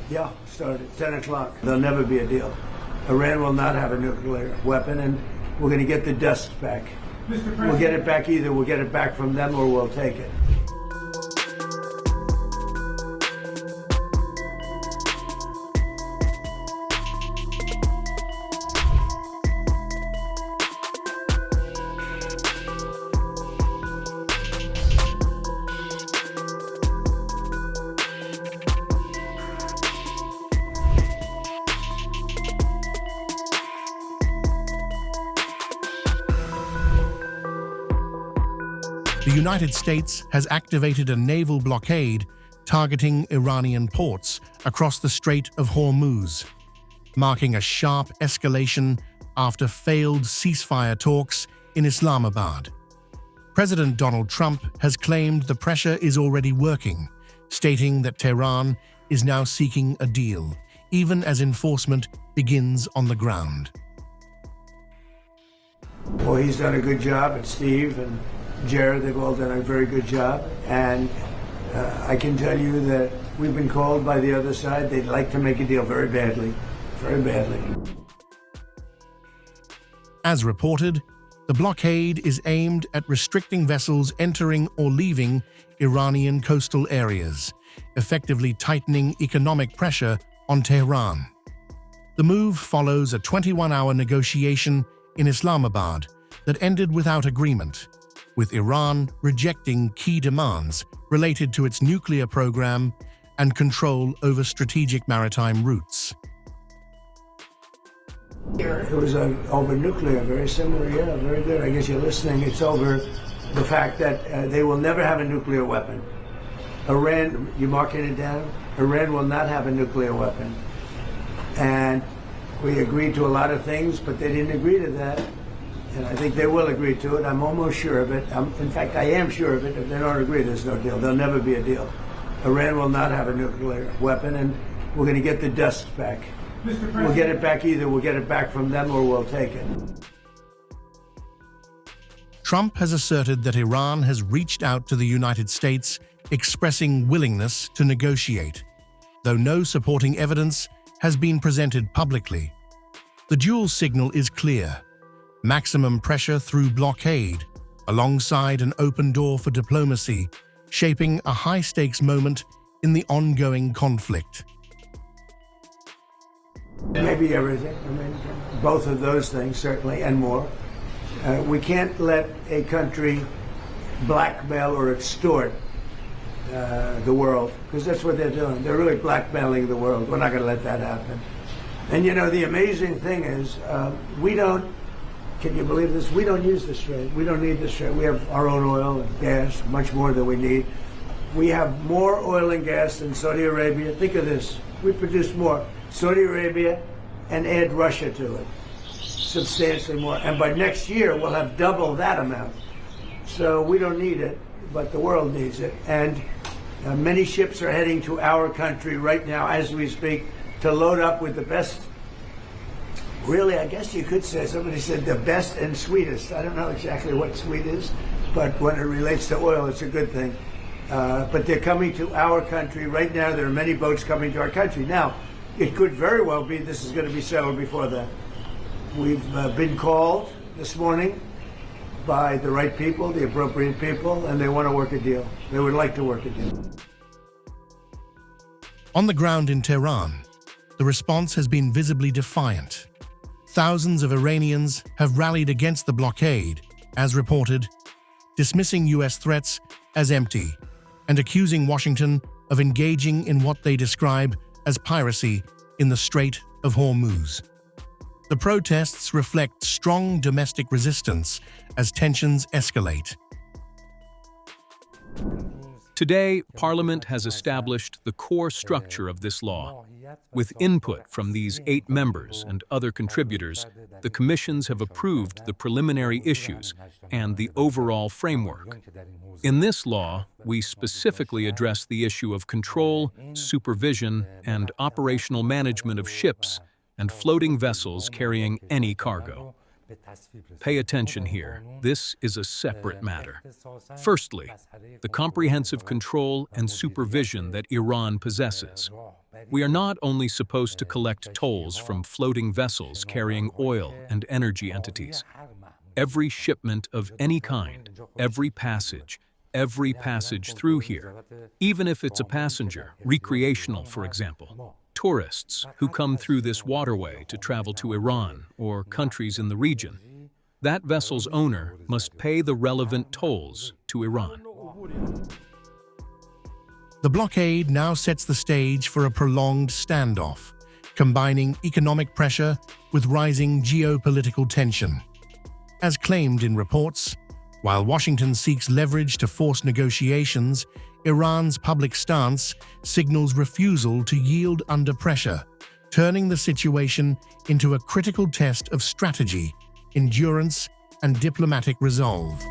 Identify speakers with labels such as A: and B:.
A: Yeah, started 10 o'clock. There'll never be a deal. Iran will not have a nuclear weapon, and we're going to get the dust back. We'll get it back either. We'll get it back from them or we'll take it.
B: The United States has activated a naval blockade targeting Iranian ports across the Strait of Hormuz, marking a sharp escalation after failed ceasefire talks in Islamabad. President Donald Trump has claimed the pressure is already working, stating that Tehran is now seeking a deal, even as enforcement begins on the ground.
A: Well, he's done a good job, and Steve and Jared, they've all done a very good job, and I can tell you that we've been called by the other side. They'd like to make a deal very badly, very badly.
B: As reported, the blockade is aimed at restricting vessels entering or leaving Iranian coastal areas, effectively tightening economic pressure on Tehran. The move follows a 21-hour negotiation in Islamabad that ended without agreement, with Iran rejecting key demands related to its nuclear program and control over strategic maritime routes.
A: It was over nuclear, very similar, yeah, very good. I guess you're listening. It's over the fact that they will never have a nuclear weapon. Iran, you marking it down? Iran will not have a nuclear weapon. And we agreed to a lot of things, but they didn't agree to that. And I think they will agree to it. I'm almost sure of it. In fact, I am sure of it. If they don't agree, there's no deal. There'll never be a deal. Iran will not have a nuclear weapon, and we're going to get the dust back. We'll get it back either. We'll get it back from them or we'll take it.
B: Trump has asserted that Iran has reached out to the United States, expressing willingness to negotiate, though no supporting evidence has been presented publicly. The dual signal is clear: maximum pressure through blockade, alongside an open door for diplomacy, shaping a high-stakes moment in the ongoing conflict.
A: Maybe everything. I mean, both of those things, certainly, and more. We can't let a country blackmail or extort the world, because that's what they're doing. They're really blackmailing the world. We're not going to let that happen. And you know, the amazing thing is, we don't, can you believe this? We don't use the Strait. We don't need the Strait. We have our own oil and gas, much more than we need. We have more oil and gas than Saudi Arabia. Think of this. We produce more. Saudi Arabia, and add Russia to it. Substantially more. And by next year, we'll have double that amount. So we don't need it, but the world needs it. And many ships are heading to our country right now as we speak to load up with the best. Really, I guess you could say, somebody said the best and sweetest. I don't know exactly what sweet is, but when it relates to oil, it's a good thing. But they're coming to our country right now. There are many boats coming to our country. Now, it could very well be this is going to be settled before that. We've been called this morning by the right people, the appropriate people, and they want to work a deal. They would like to work a deal.
B: On the ground in Tehran, the response has been visibly defiant. Thousands of Iranians have rallied against the blockade, as reported, dismissing U.S. threats as empty and accusing Washington of engaging in what they describe as piracy in the Strait of Hormuz. The protests reflect strong domestic resistance as tensions escalate.
C: Today, Parliament has established the core structure of this law. With input from these 8 members and other contributors, the commissions have approved the preliminary issues and the overall framework. In this law, we specifically address the issue of control, supervision, and operational management of ships and floating vessels carrying any cargo. Pay attention here. This is a separate matter. Firstly, the comprehensive control and supervision that Iran possesses. We are not only supposed to collect tolls from floating vessels carrying oil and energy entities. Every shipment of any kind, every passage through here, even if it's a passenger, recreational for example, tourists who come through this waterway to travel to Iran or countries in the region, that vessel's owner must pay the relevant tolls to Iran.
B: The blockade now sets the stage for a prolonged standoff, combining economic pressure with rising geopolitical tension. As claimed in reports, while Washington seeks leverage to force negotiations, Iran's public stance signals refusal to yield under pressure, turning the situation into a critical test of strategy, endurance, and diplomatic resolve.